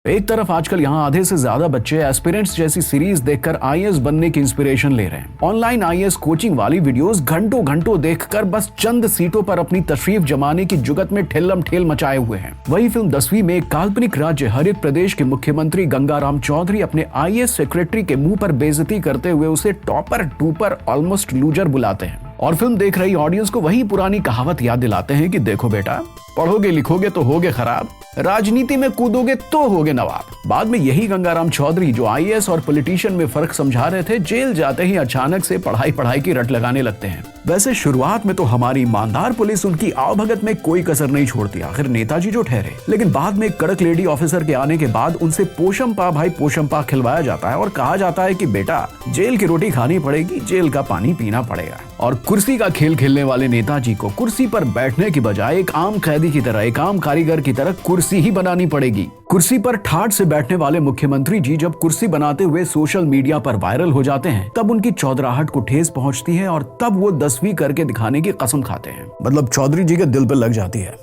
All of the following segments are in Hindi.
एक तरफ आजकल यहाँ आधे से ज्यादा बच्चे एस्पिरेंट्स जैसी सीरीज देखकर आईएएस बनने की इंस्पिरेशन ले रहे हैं। ऑनलाइन आईएएस कोचिंग वाली वीडियोस घंटों घंटों देखकर बस चंद सीटों पर अपनी तशरीफ जमाने की जुगत में ठेलम ठेल मचाए हुए हैं। वही फिल्म 10वीं में एक काल्पनिक राज्य हरित प्रदेश के मुख्यमंत्री गंगाराम चौधरी अपने आईएएस सेक्रेटरी के मुंह पर बेइज्जती करते हुए उसे टॉपर टूपर ऑलमोस्ट लूजर बुलाते हैं और फिल्म देख रही ऑडियंस को वही पुरानी कहावत याद दिलाते हैं कि देखो बेटा, पढ़ोगे लिखोगे तो होगे खराब, राजनीति में कूदोगे तो होगे नवाब। बाद में यही गंगाराम चौधरी जो आईएएस और पॉलिटिशियन में फर्क समझा रहे थे, जेल जाते ही अचानक से पढ़ाई की रट लगाने लगते हैं। वैसे शुरुआत में तो हमारी ईमानदार पुलिस उनकी आवभगत में कोई कसर नहीं छोड़ती, आखिर नेताजी जो ठहरे। लेकिन बाद में कड़क लेडी ऑफिसर के आने के बाद उनसे पोशम पा खिलवाया जाता है और कहा जाता है कि बेटा, जेल की रोटी खानी पड़ेगी, जेल का पानी पीना पड़ेगा। और कुर्सी का खेल खेलने वाले नेताजी को कुर्सी पर बैठने की बजाय एक आम कैदी की तरह, एक आम कारीगर की तरह कुर्सी ही बनानी पड़ेगी। कुर्सी पर ठाठ से बैठने वाले मुख्यमंत्री जी जब कुर्सी बनाते हुए सोशल मीडिया पर वायरल हो जाते हैं, तब उनकी चौधराहट को ठेस पहुंचती है और तब वो 10वीं करके दिखाने की कसम खाते हैं। मतलब चौधरी जी के दिल पर लग जाती है।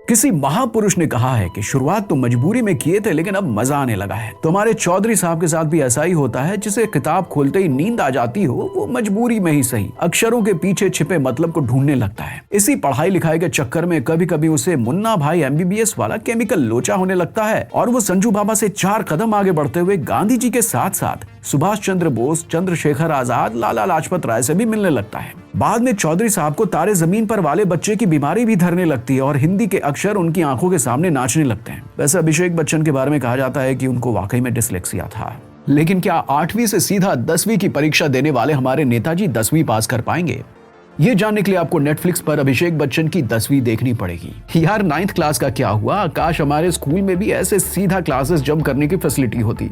किसी महापुरुष ने कहा है कि शुरुआत तो मजबूरी में किए थे, लेकिन अब मजा आने लगा है। तो हमारे चौधरी साहब के साथ भी ऐसा ही होता है। जिसे किताब खोलते ही नींद आ जाती हो, वो मजबूरी में ही सही अक्षरों के पीछे छिपे मतलब को ढूंढने लगता है। इसी पढ़ाई लिखाई के चक्कर में कभी कभी उसे मुन्ना भाई एमबीबीएस वाला केमिकल लोचा होने लगता है और वो संजू बाबा से 4 कदम आगे बढ़ते हुए गांधी जी के साथ साथ सुभाष चंद्र बोस, चंद्रशेखर आजाद, लाला लाजपत राय से भी मिलने लगता है। बाद में चौधरी साहब को तारे जमीन पर वाले बच्चे की बीमारी भी धरने लगती है और हिंदी के अक्षर उनकी आंखों के सामने नाचने लगते हैं। वैसे अभिषेक बच्चन के बारे में कहा जाता है कि उनको वाकई में डिसलेक्सिया था। लेकिन क्या 8वीं से सीधा 10वीं की परीक्षा देने वाले हमारे नेताजी 10वीं पास कर पाएंगे? ये जानने के लिए आपको नेटफ्लिक्स पर अभिषेक बच्चन की 10वीं देखनी पड़ेगी। यार 9th क्लास का क्या हुआ, काश हमारे स्कूल में भी ऐसे सीधा क्लासेस जंप करने की फैसिलिटी होती।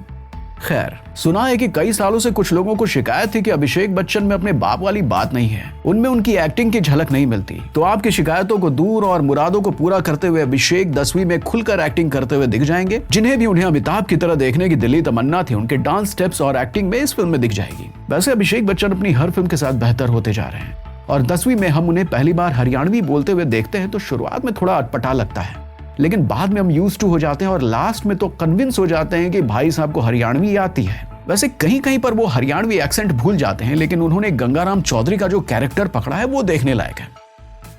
खैर, सुना है कि कई सालों से कुछ लोगों को शिकायत थी कि अभिषेक बच्चन में अपने बाप वाली बात नहीं है, उनमें उनकी एक्टिंग की झलक नहीं मिलती। तो आपकी शिकायतों को दूर और मुरादों को पूरा करते हुए अभिषेक 10वीं में खुलकर एक्टिंग करते हुए दिख जाएंगे। जिन्हें भी उन्हें अमिताभ की तरह देखने की दिली तमन्ना थी, उनके डांस स्टेप्स और एक्टिंग में इस फिल्म में दिख जाएगी। वैसे अभिषेक बच्चन अपनी हर फिल्म के साथ बेहतर होते जा रहे हैं और 10वीं में हम उन्हें पहली बार हरियाणवी बोलते हुए देखते हैं तो शुरुआत में थोड़ा अटपटा लगता है, लेकिन बाद में हम यूज्ड टू हो जाते हैं और लास्ट में तो कन्विंस हो जाते हैं कि भाई साहब को हरियाणवी आती है। वैसे कहीं कहीं पर वो हरियाणवी एक्सेंट भूल जाते हैं, लेकिन उन्होंने गंगाराम चौधरी का जो कैरेक्टर पकड़ा है वो देखने लायक है।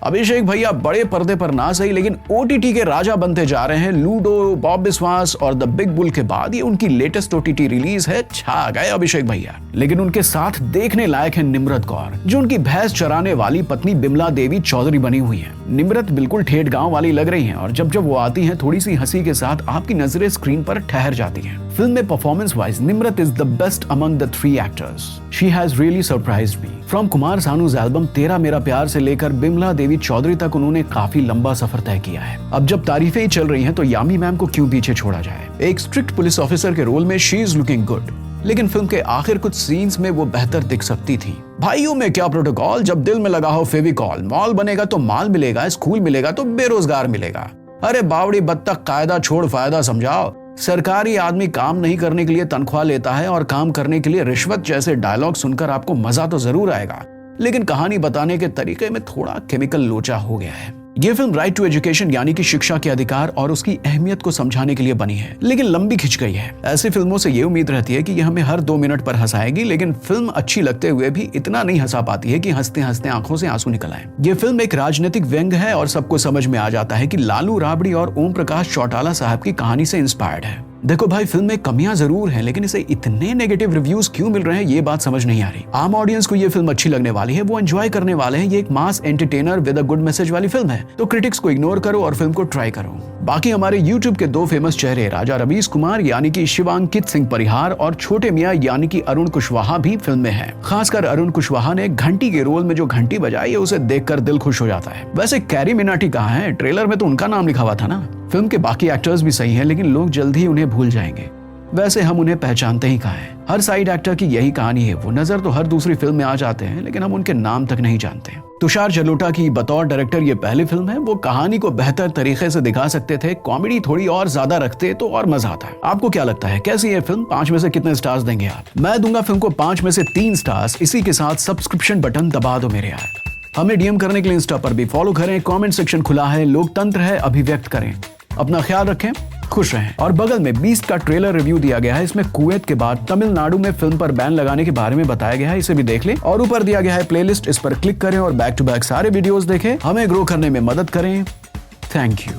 अभिषेक भैया बड़े पर्दे पर ना सही, लेकिन ओटीटी के राजा बनते जा रहे हैं। लूडो, बॉब बिस्वास और द बिग बुल के बाद ये उनकी लेटेस्ट ओटीटी रिलीज है। छा गए अभिषेक भैया। लेकिन उनके साथ देखने लायक है निम्रत कौर, जो उनकी भैंस चराने वाली पत्नी बिमला देवी चौधरी बनी हुई है। निम्रत बिल्कुल ठेठ गांव वाली लग रही हैं और जब जब वो आती हैं थोड़ी सी हंसी के साथ आपकी नजरें स्क्रीन पर ठहर जाती हैं। फिल्म में performance wise Nimrat is the best among the 3 actors. She has really surprised me. From Kumar Sanu's album तेरा मेरा प्यार से लेकर बिमला देवी चौधरी तक उन्होंने काफी लंबा सफर तय किया है। अब जब तारीफें ही चल रही हैं तो यामी मैम को क्यों पीछे छोड़ा जाए। एक स्ट्रिक्ट पुलिस ऑफिसर के रोल में शी इज लुकिंग गुड, लेकिन फिल्म के आखिर कुछ सीन्स में वो बेहतर दिख सकती थी। भाइयों में क्या प्रोटोकॉल, जब दिल में लगा हो फेविकॉल, मॉल बनेगा तो माल मिलेगा, स्कूल मिलेगा तो बेरोजगार मिलेगा। अरे बावड़ी बत्तख, कायदा छोड़ फायदा समझाओ। सरकारी आदमी काम नहीं करने के लिए तनख्वाह लेता है और काम करने के लिए रिश्वत जैसे डायलॉग सुनकर आपको मजा तो जरूर आएगा, लेकिन कहानी बताने के तरीके में थोड़ा केमिकल लोचा हो गया है। ये फिल्म राइट टू एजुकेशन यानी कि शिक्षा के अधिकार और उसकी अहमियत को समझाने के लिए बनी है, लेकिन लंबी खिंच गई है। ऐसी फिल्मों से ये उम्मीद रहती है कि ये हमें हर 2 मिनट पर हंसाएगी, लेकिन फिल्म अच्छी लगते हुए भी इतना नहीं हंसा पाती है कि हंसते हंसते आंखों से आंसू निकल आए। ये फिल्म एक राजनीतिक व्यंग्य है और सबको समझ में आ जाता है कि लालू राबड़ी और ओम प्रकाश चौटाला साहब की कहानी से इंस्पायर्ड है। देखो भाई, फिल्म में कमियां जरूर हैं, लेकिन इसे इतने नेगेटिव रिव्यूज क्यों मिल रहे हैं ये बात समझ नहीं आ रही। आम ऑडियंस को ये फिल्म अच्छी लगने वाली है, वो एंजॉय करने वाले हैं। ये एक mass entertainer with a good message वाली फिल्म है, तो क्रिटिक्स को इग्नोर करो और फिल्म को ट्राई करो। बाकी हमारे यूट्यूब के 2 फेमस चेहरे राजा रवीश कुमार यानी कि शिवांकित सिंह परिहार और छोटे मियां यानी कि अरुण कुशवाहा भी फिल्म में है। खासकर अरुण कुशवाहा ने घंटी के रोल में जो घंटी बजाई है उसे देखकर दिल खुश हो जाता है। वैसे कैरी मिनाटी कहाँ है? ट्रेलर में तो उनका नाम लिखा हुआ था ना। फिल्म के बाकी एक्टर्स भी सही हैं, लेकिन लोग जल्दी ही उन्हें भूल जाएंगे। वैसे हम उन्हें पहचानते ही कहाँ हैं। हर साइड एक्टर की यही कहानी है, वो नजर तो हर दूसरी फिल्म में आ जाते हैं, लेकिन हम उनके नाम तक नहीं जानते। तुषार जलोटा की बतौर डायरेक्टर ये पहली फिल्म है। वो कहानी को बेहतर तरीके से दिखा सकते थे, कॉमेडी थोड़ी और ज्यादा रखते तो और मजा आता। आपको क्या लगता है, कैसी है फिल्म? 5 में से कितने स्टार्स देंगे आप? मैं दूंगा फिल्म को 5 में से 3 स्टार्स। इसी के साथ सब्सक्रिप्शन बटन दबा दो मेरे यार। हमें डीएम करने के लिए इंस्टा पर भी फॉलो करें। कमेंट सेक्शन खुला है, लोकतंत्र है, अभिव्यक्त करें। अपना ख्याल रखें। खुश रहें। और बगल में बीस्ट का ट्रेलर रिव्यू दिया गया है, इसमें कुवैत के बाद तमिलनाडु में फिल्म पर बैन लगाने के बारे में बताया गया है, इसे भी देख लें। और ऊपर दिया गया है प्लेलिस्ट, इस पर क्लिक करें और बैक टू बैक सारे वीडियोस देखें, हमें ग्रो करने में मदद करें। Thank you.